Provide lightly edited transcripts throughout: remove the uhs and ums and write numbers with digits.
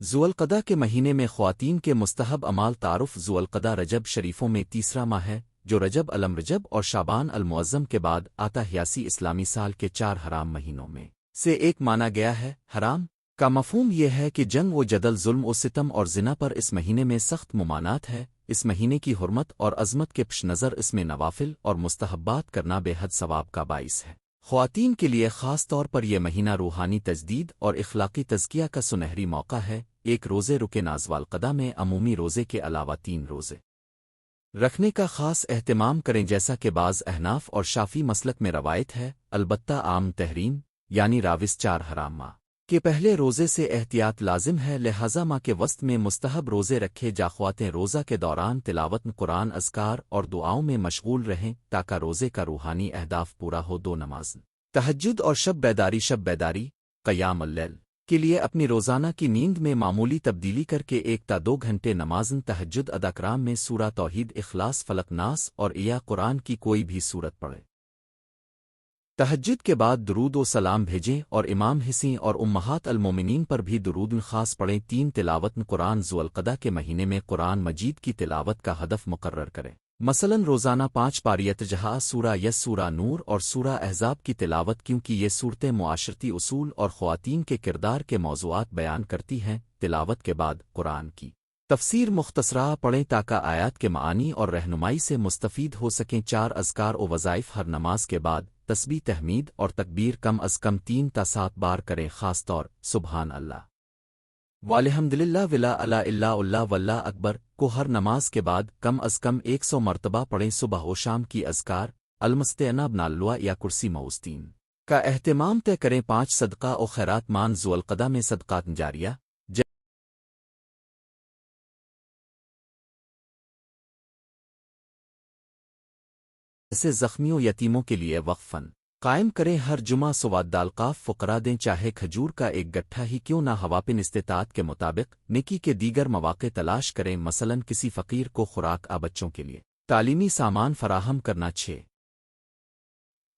ذوالقدہ کے مہینے میں خواتین کے مستحب اعمال تعارف ذوالقدہ رجب شریفوں میں تیسرا ماہ ہے جو رجب الم رجب اور شعبان المعظم کے بعد آتا 81 اسلامی سال کے 4 حرام مہینوں میں سے ایک مانا گیا ہے۔ حرام کا مفہوم یہ ہے کہ جنگ و جدل، ظلم و ستم اور زنا پر اس مہینے میں سخت ممانعت ہے۔ اس مہینے کی حرمت اور عظمت کے پیش نظر اس میں نوافل اور مستحبات کرنا بے حد ثواب کا باعث ہے۔ خواتین کے لیے خاص طور پر یہ مہینہ روحانی تجدید اور اخلاقی تزکیہ کا سنہری موقع ہے۔ ایک روزے رکے ذوالقدہ میں عمومی روزے کے علاوہ 3 روزے رکھنے کا خاص اہتمام کریں، جیسا کہ بعض احناف اور شافی مسلک میں روایت ہے، البتہ عام تحریم یعنی راوس 4 حرام ماہ کے پہلے روزے سے احتیاط لازم ہے، لہذا ماہ کے وسط میں مستحب روزے رکھے جا۔ خواتین روزہ کے دوران تلاوت قرآن، اذکار اور دعاؤں میں مشغول رہیں تاکہ روزے کا روحانی اہداف پورا ہو۔ 2 نماز تہجد اور شب بیداری قیام اللیل کے لیے اپنی روزانہ کی نیند میں معمولی تبدیلی کر کے 1 تا 2 گھنٹے نماز تہجد ادا کرام میں سورہ توحید، اخلاص، فلق، ناس اور یا قرآن کی کوئی بھی سورت پڑھیں۔ تہجد کے بعد درود و سلام بھیجیں اور امام حسین اور امہات المومنین پر بھی درود خاص پڑھیں۔ 3 تلاوت قرآن ذوالقدہ کے مہینے میں قرآن مجید کی تلاوت کا ہدف مقرر کریں، مثلا روزانہ 5 پاریت جہاں سورہ یس، سورہ نور اور سورہ احزاب کی تلاوت، کیونکہ یہ صورتیں معاشرتی اصول اور خواتین کے کردار کے موضوعات بیان کرتی ہیں۔ تلاوت کے بعد قرآن کی تفسیر مختصرہ پڑھیں تاکہ آیات کے معانی اور رہنمائی سے مستفید ہو سکیں۔ 4 اذکار و وظائف ہر نماز کے بعد تسبیح، تحمید اور تکبیر کم از کم 3 تا 7 بار کریں، خاص طور سبحان اللہ والحمدللہ ولا الہ الا اللہ واللہ اکبر کو ہر نماز کے بعد کم از کم 100 مرتبہ پڑھیں۔ صبح و شام کی اذکار المستعنا بناللہ یا کرسی موستین کا اہتمام طے کریں۔ 5 صدقہ و خیرات مان ذوالقدہ میں صدقات جاریہ جیسے زخمیوں، یتیموں کے لیے وقف فن قائم کریں۔ ہر جمعہ سوادالقاف فقرا دیں، چاہے کھجور کا ایک گٹھا ہی کیوں نہ۔ ہواپن استطاعت کے مطابق نیکی کے دیگر مواقع تلاش کریں، مثلا کسی فقیر کو خوراک، بچوں کے لیے تعلیمی سامان فراہم کرنا۔ 6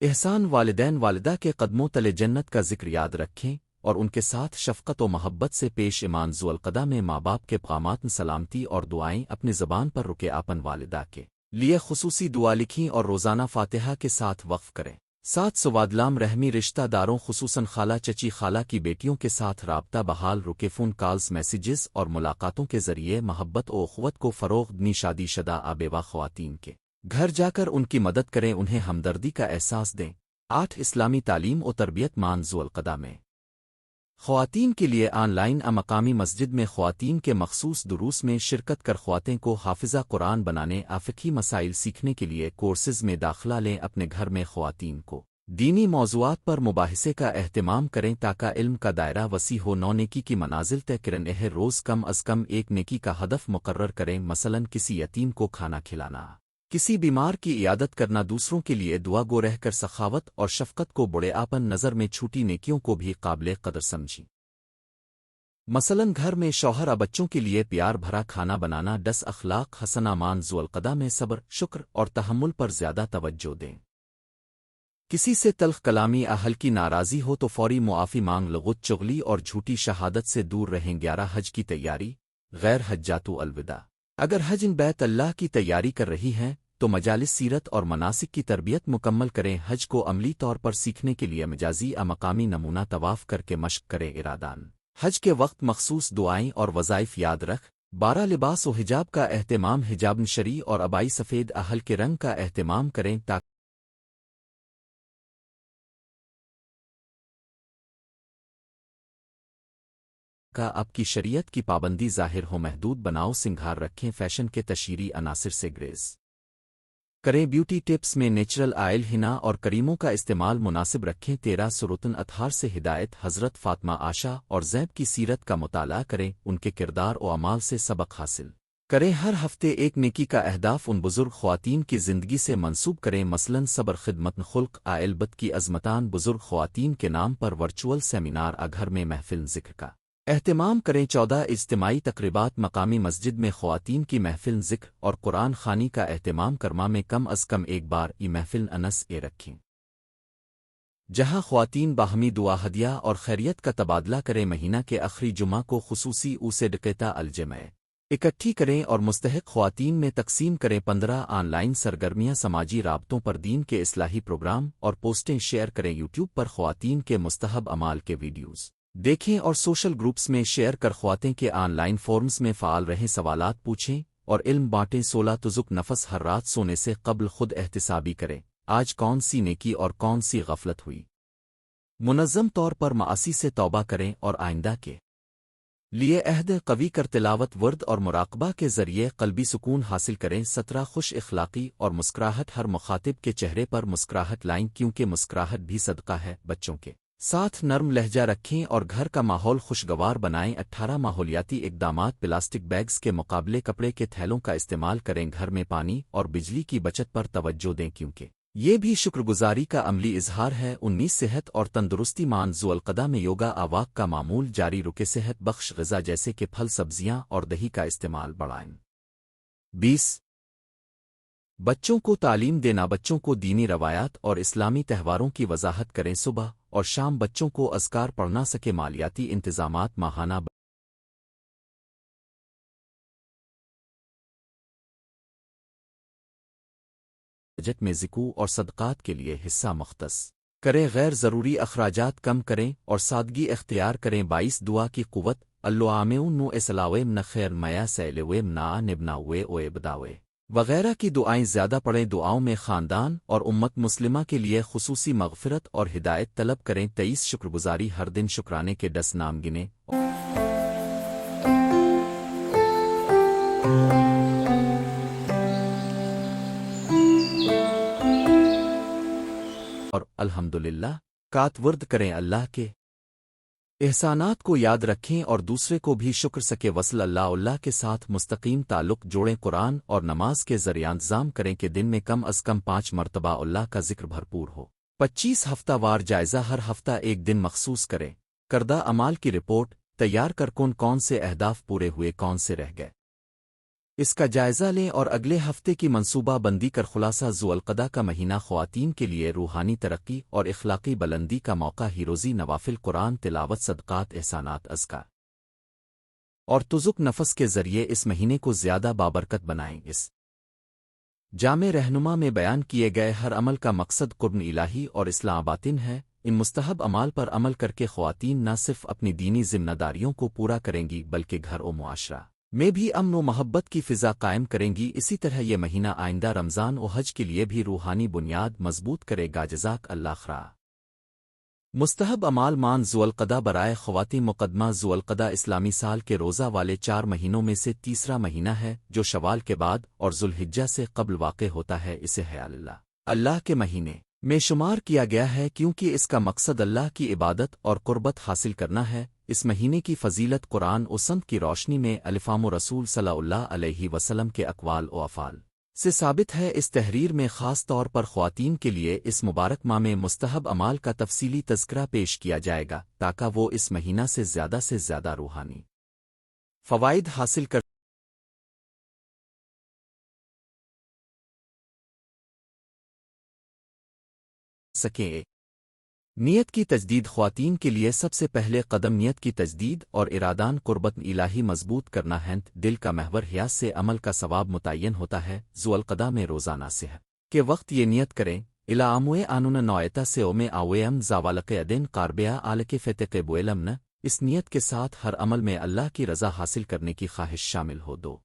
احسان والدین والدہ کے قدموں تلے جنت کا ذکر یاد رکھیں اور ان کے ساتھ شفقت و محبت سے پیش ایمان۔ ذوالقدہ میں ماں باپ کے پیغامات، سلامتی اور دعائیں اپنی زبان پر رکے اپن والدہ کے لیے خصوصی دعا لکھیں اور روزانہ فاتحہ کے ساتھ وقف کریں۔ 7 سوادلام رحمی رشتہ داروں، خصوصاً خالہ، چچی، خالہ کی بیٹیوں کے ساتھ رابطہ بحال رکے، فون کالز، میسیجز اور ملاقاتوں کے ذریعے محبت و اخوت کو فروغ دیں۔ شادی شدہ بیوہ خواتین کے گھر جا کر ان کی مدد کریں، انہیں ہمدردی کا احساس دیں۔ 8 اسلامی تعلیم و تربیت مان ذوالقدہ میں خواتین کے لیے آن لائن مقامی مسجد میں خواتین کے مخصوص دروس میں شرکت کر خواتین کو حافظہ قرآن بنانے، فقہی مسائل سیکھنے کے لیے کورسز میں داخلہ لیں۔ اپنے گھر میں خواتین کو دینی موضوعات پر مباحثے کا اہتمام کریں تاکہ علم کا دائرہ وسیع ہو۔ 9 نیکی کی منازل طے کریں، ہر روز کم از کم 1 نیکی کا ہدف مقرر کریں، مثلا کسی یتیم کو کھانا کھلانا، کسی بیمار کی عیادت کرنا، دوسروں کے لیے دعا گو رہ کر سخاوت اور شفقت کو بڑے آپن نظر میں چھوٹی نیکیوں کو بھی قابل قدر سمجھیں، مثلا گھر میں شوہر بچوں کے لیے پیار بھرا کھانا بنانا۔ 10 اخلاق حسنہ مان ذوالقدہ میں صبر، شکر اور تحمل پر زیادہ توجہ دیں۔ کسی سے تلخ کلامی، ہلکی ناراضی ہو تو فوری معافی مانگ، لغت، چغلی اور جھوٹی شہادت سے دور رہیں۔ 11 حج کی تیاری غیر حجاتو الوداع اگر حج بیت اللہ کی تیاری کر رہی ہیں تو مجالس سیرت اور مناسک کی تربیت مکمل کریں۔ حج کو عملی طور پر سیکھنے کے لیے مجازی مقامی نمونہ طواف کر کے مشق کریں۔ ارادان حج کے وقت مخصوص دعائیں اور وظائف یاد رکھ۔ 12 لباس و حجاب کا اہتمام، حجاب شرعی اور عبائی سفید ہلکے رنگ کا اہتمام کریں تاکہ آپ کی شریعت کی پابندی ظاہر ہو۔ محدود بناؤ، سنگھار رکھیں، فیشن کے تشہیری عناصر سے گریز کریں۔ بیوٹی ٹپس میں نیچرل آئل، ہنا اور کریموں کا استعمال مناسب رکھیں۔ 13 سورۃ اطہار سے ہدایت، حضرت فاطمہ، عائشہ اور زینب کی سیرت کا مطالعہ کریں، ان کے کردار و اعمال سے سبق حاصل کریں۔ ہر ہفتے 1 نیکی کا اہداف ان بزرگ خواتین کی زندگی سے منسوب کریں، مثلا صبر، خدمت، خلق، بد کی عظمتان بزرگ خواتین کے نام پر ورچوئل سیمینار، گھر میں محفل ذکر کا اہتمام کریں۔ 14 اجتماعی تقریبات، مقامی مسجد میں خواتین کی محفل ذکر اور قرآن خوانی کا اہتمام کرما میں کم از کم 1 بار محفل انس رکھیں۔ جہاں خواتین باہمی دعا ہدیہ اور خیریت کا تبادلہ کریں مہینہ کے آخری جمعہ کو خصوصی اوسے ڈکیتا الجمع اکٹھی کریں اور مستحق خواتین میں تقسیم کریں 15 آن لائن سرگرمیاں سماجی رابطوں پر دین کے اصلاحی پروگرام اور پوسٹیں شیئر کریں یوٹیوب پر خواتین کے مستحب اعمال کے ویڈیوز دیکھیں اور سوشل گروپس میں شیئر کر خواتین کے آن لائن فورمز میں فعال رہیں سوالات پوچھیں اور علم بانٹیں 16 تزک نفس ہر رات سونے سے قبل خود احتسابی کریں آج کون سی نیکی اور کون سی غفلت ہوئی منظم طور پر معاصی سے توبہ کریں اور آئندہ کے لیے عہد قوی کر تلاوت ورد اور مراقبہ کے ذریعے قلبی سکون حاصل کریں 17 خوش اخلاقی اور مسکراہٹ ہر مخاطب کے چہرے پر مسکراہٹ لائیں کیونکہ مسکراہٹ بھی صدقہ ہے بچوں کے ساتھ نرم لہجہ رکھیں اور گھر کا ماحول خوشگوار بنائیں 18 ماحولیاتی اقدامات پلاسٹک بیگز کے مقابلے کپڑے کے تھیلوں کا استعمال کریں گھر میں پانی اور بجلی کی بچت پر توجہ دیں کیونکہ یہ بھی شکر گزاری کا عملی اظہار ہے 19 صحت اور تندرستی مان ذوالقعدہ میں یوگا آواق کا معمول جاری رکے صحت بخش غذا جیسے کہ پھل سبزیاں اور دہی کا استعمال بڑھائیں 20 بچوں کو تعلیم دینا بچوں کو دینی روایات اور اسلامی تہواروں کی وضاحت کریں صبح اور شام بچوں کو اذکار پڑھنا سکے مالیاتی انتظامات ماہانہ بجٹ میں ذکو اور صدقات کے لیے حصہ مختص کریں غیر ضروری اخراجات کم کریں اور سادگی اختیار کریں 22 دعا کی قوت اللعامون نو اسلاویم نہ خیر میا سیلویم نا نبنا وے اوے بداوے وغیرہ کی دعائیں زیادہ پڑھیں دعاؤں میں خاندان اور امت مسلمہ کے لیے خصوصی مغفرت اور ہدایت طلب کریں 23 شکر گزاری ہر دن شکرانے کے 10 نام گنیں اور الحمدللہ کات ورد کریں اللہ کے احسانات کو یاد رکھیں اور دوسرے کو بھی شکر سکے وصل اللہ کے ساتھ مستقیم تعلق جوڑیں قرآن اور نماز کے ذریعہ انتظام کریں کہ دن میں کم از کم 5 مرتبہ اللہ کا ذکر بھرپور ہو 25 ہفتہ وار جائزہ ہر ہفتہ ایک دن مخصوص کریں کردہ اعمال کی رپورٹ تیار کر کون سے اہداف پورے ہوئے کون سے رہ گئے اس کا جائزہ لیں اور اگلے ہفتے کی منصوبہ بندی کر خلاصہ ذوالقعدہ کا مہینہ خواتین کے لیے روحانی ترقی اور اخلاقی بلندی کا موقع ہی روزی نوافل قرآن تلاوت صدقات احسانات اذکار اور تزک نفس کے ذریعے اس مہینے کو زیادہ بابرکت بنائیں اس جامع رہنما میں بیان کیے گئے ہر عمل کا مقصد قرب الہی اور اصلاح باطن ہے ان مستحب اعمال پر عمل کر کے خواتین نہ صرف اپنی دینی ذمہ داریوں کو پورا کریں گی بلکہ گھر و معاشرہ میں بھی امن و محبت کی فضا قائم کریں گی اسی طرح یہ مہینہ آئندہ رمضان و حج کے لیے بھی روحانی بنیاد مضبوط کرے گا جزاک اللہ خیر مستحب اعمال مان ذوالقعدہ برائے خواتین مقدمہ ذوالقعدہ اسلامی سال کے روزہ والے 4 مہینوں میں سے تیسرا مہینہ ہے جو شوال کے بعد اور ذوالحجہ سے قبل واقع ہوتا ہے اسے حیال اللہ کے مہینے میں شمار کیا گیا ہے کیونکہ اس کا مقصد اللہ کی عبادت اور قربت حاصل کرنا ہے اس مہینے کی فضیلت قرآن و سنت کی روشنی میں الفام و رسول صلی اللہ علیہ وسلم کے اقوال و افعال سے ثابت ہے اس تحریر میں خاص طور پر خواتین کے لیے اس مبارک ماہ میں مستحب اعمال کا تفصیلی تذکرہ پیش کیا جائے گا تاکہ وہ اس مہینہ سے زیادہ روحانی فوائد حاصل کر سکیں نیت کی تجدید خواتین کے لیے سب سے پہلے قدم نیت کی تجدید اور ارادان قربت الہی مضبوط کرنا ہے دل کا محور حیاس سے عمل کا ثواب متعین ہوتا ہے ذوالقعدہ میں روزانہ صحت کے وقت یہ نیت کریں الا اموے آنون نوعیتا سے اوم آویم زاوالق ادین قاربیا آلک فتق بویلمن اس نیت کے ساتھ ہر عمل میں اللہ کی رضا حاصل کرنے کی خواہش شامل ہو دو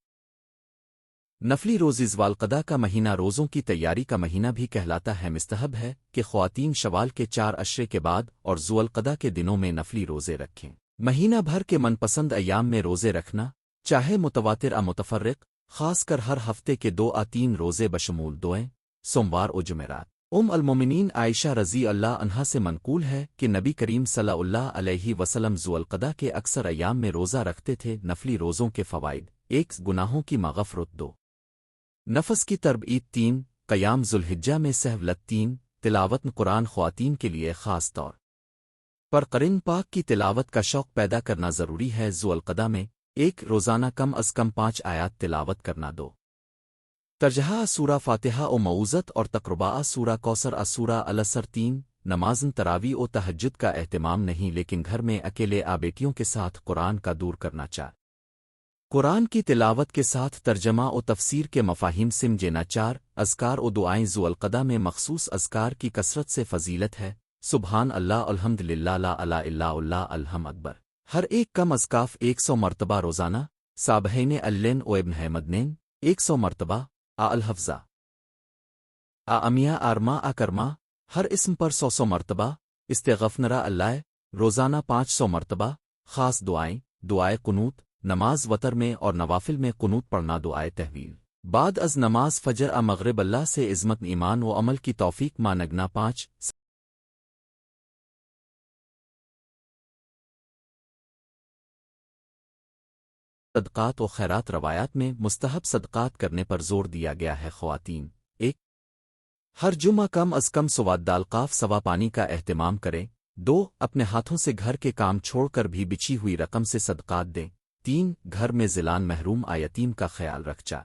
نفلی روزی ذوالقعدہ کا مہینہ روزوں کی تیاری کا مہینہ بھی کہلاتا ہے مستحب ہے کہ خواتین شوال کے 4 عشرے کے بعد اور ذوالقعدہ کے دنوں میں نفلی روزے رکھیں مہینہ بھر کے من پسند ایام میں روزے رکھنا چاہے متواتر متفرق خاص کر ہر ہفتے کے 2 یا 3 روزے بشمول دوئیں سوموار و جمعرات المومنین عائشہ رضی اللہ عنہا سے منقول ہے کہ نبی کریم صلی اللہ علیہ وسلم ذوالقعدہ کے اکثر ایام میں روزہ رکھتے تھے نفلی روزوں کے فوائد 1 گناہوں کی مغفرت 2 نفس کی تربیت 3 قیام ذوالحجہ میں سہولت 3 تلاوت قرآن خواتین کے لیے خاص طور پر قرآن پاک کی تلاوت کا شوق پیدا کرنا ضروری ہے ذوالقعدہ میں 1 روزانہ کم از کم 5 آیات تلاوت کرنا 2 ترجمہ سورہ فاتحہ و معوذت اور تقربہ سورہ کوثر سورہ الاسر 3 نمازن تراوی و تہجد کا اہتمام نہیں لیکن گھر میں اکیلے بیٹیوں کے ساتھ قرآن کا دور کرنا چاہ قرآن کی تلاوت کے ساتھ ترجمہ و تفسیر کے مفاہیم سمجھنا چار اذکار و دعائیں ذو القدہ میں مخصوص اذکار کی کثرت سے فضیلت ہے سبحان اللہ الحمد للہ لا الہ الا اللہ الحم اکبر ہر ایک کم از کاف 100 مرتبہ روزانہ صابحین اللین و ابن حمدنین 100 مرتبہ الحفظہ امیہ آرما کرما ہر اسم پر 100 مرتبہ استغفرہ اللہ روزانہ 500 مرتبہ خاص دعائیں دعائے قنوت نماز وتر میں اور نوافل میں قنوت پڑھنا دعائے تحویل بعد از نماز فجر مغرب اللہ سے عظمت ایمان و عمل کی توفیق مانگنا 5 صدقات و خیرات روایات میں مستحب صدقات کرنے پر زور دیا گیا ہے خواتین 1 ہر جمعہ کم از کم سوادالقاف سوا پانی کا اہتمام کریں 2 اپنے ہاتھوں سے گھر کے کام چھوڑ کر بھی بچھی ہوئی رقم سے صدقات دیں 3 گھر میں ذیلان محروم یتیم کا خیال رکھا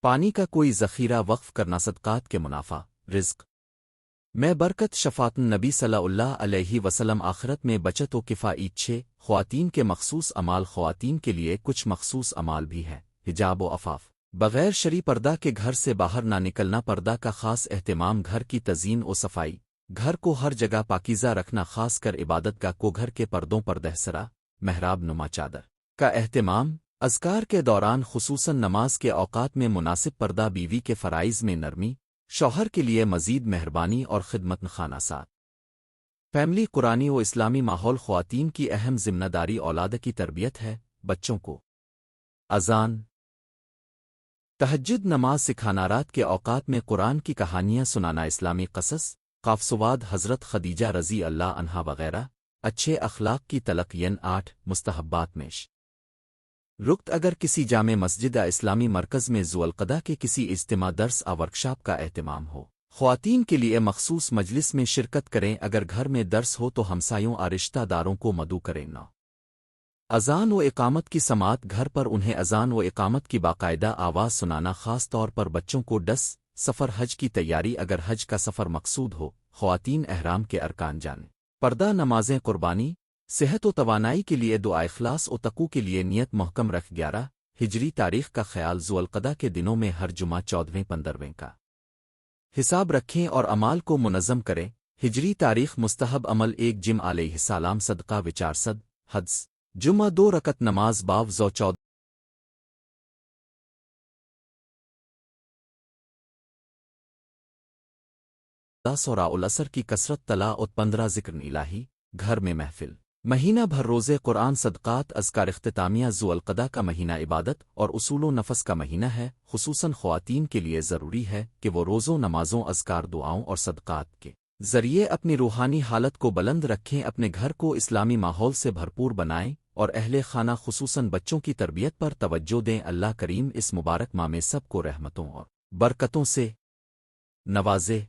پانی کا کوئی ذخیرہ وقف کرنا صدقات کے منافع رزق میں برکت شفاعت نبی صلی اللہ علیہ وسلم آخرت میں بچت و کفایت 6 خواتین کے مخصوص اعمال خواتین کے لیے کچھ مخصوص اعمال بھی ہیں حجاب و عفاف بغیر شرعی پردہ کے گھر سے باہر نہ نکلنا پردہ کا خاص اہتمام گھر کی تزئین و صفائی گھر کو ہر جگہ پاکیزہ رکھنا خاص کر عبادت گاہ کو گھر کے پردوں پر دہسرا محراب نما چادر کا اہتمام اذکار کے دوران خصوصاً نماز کے اوقات میں مناسب پردہ بیوی کے فرائض میں نرمی شوہر کے لیے مزید مہربانی اور خدمت خانہ ساتھ فیملی قرآنی و اسلامی ماحول خواتین کی اہم ذمہ داری اولاد کی تربیت ہے بچوں کو اذان تہجد نماز سکھانا رات کے اوقات میں قرآن کی کہانیاں سنانا اسلامی قصص قافسواد حضرت خدیجہ رضی اللہ عنہا وغیرہ اچھے اخلاق کی تلقین 8 مستحبات میں رکت اگر کسی جامع مسجد یا اسلامی مرکز میں ذو القدہ کے کسی اجتماع درس ورکشاپ کا اہتمام ہو خواتین کے لیے مخصوص مجلس میں شرکت کریں اگر گھر میں درس ہو تو ہمسایوں رشتہ داروں کو مدعو کریں نہ اذان و اقامت کی سماعت گھر پر انہیں اذان و اقامت کی باقاعدہ آواز سنانا خاص طور پر بچوں کو سفر حج کی تیاری اگر حج کا سفر مقصود ہو خواتین احرام کے ارکان جانیں پردہ نمازیں قربانی صحت و توانائی کے لیے دعا اخلاص و تقو کے لیے نیت محکم رکھ 11 ہجری تاریخ کا خیال ذو القدہ کے دنوں میں ہر جمعہ 14ویں 15ویں کا حساب رکھیں اور اعمال کو منظم کریں ہجری تاریخ مستحب عمل 1 جم علیہ السلام صدقہ وچار صد حدث جمعہ 2 رکعت نماز باب ذو 14 سورہ العصر کی کثرت تلاوت 15 ذکر الہی گھر میں محفل مہینہ بھر روزے قرآن صدقات اذکار اختتامیہ ذو القدہ کا مہینہ عبادت اور اصول و نفس کا مہینہ ہے خصوصاً خواتین کے لیے ضروری ہے کہ وہ روزوں نمازوں اذکار دعاؤں اور صدقات کے ذریعے اپنی روحانی حالت کو بلند رکھیں اپنے گھر کو اسلامی ماحول سے بھرپور بنائیں اور اہل خانہ خصوصاً بچوں کی تربیت پر توجہ دیں اللہ کریم اس مبارک ماہ میں سب کو رحمتوں اور برکتوں سے نوازے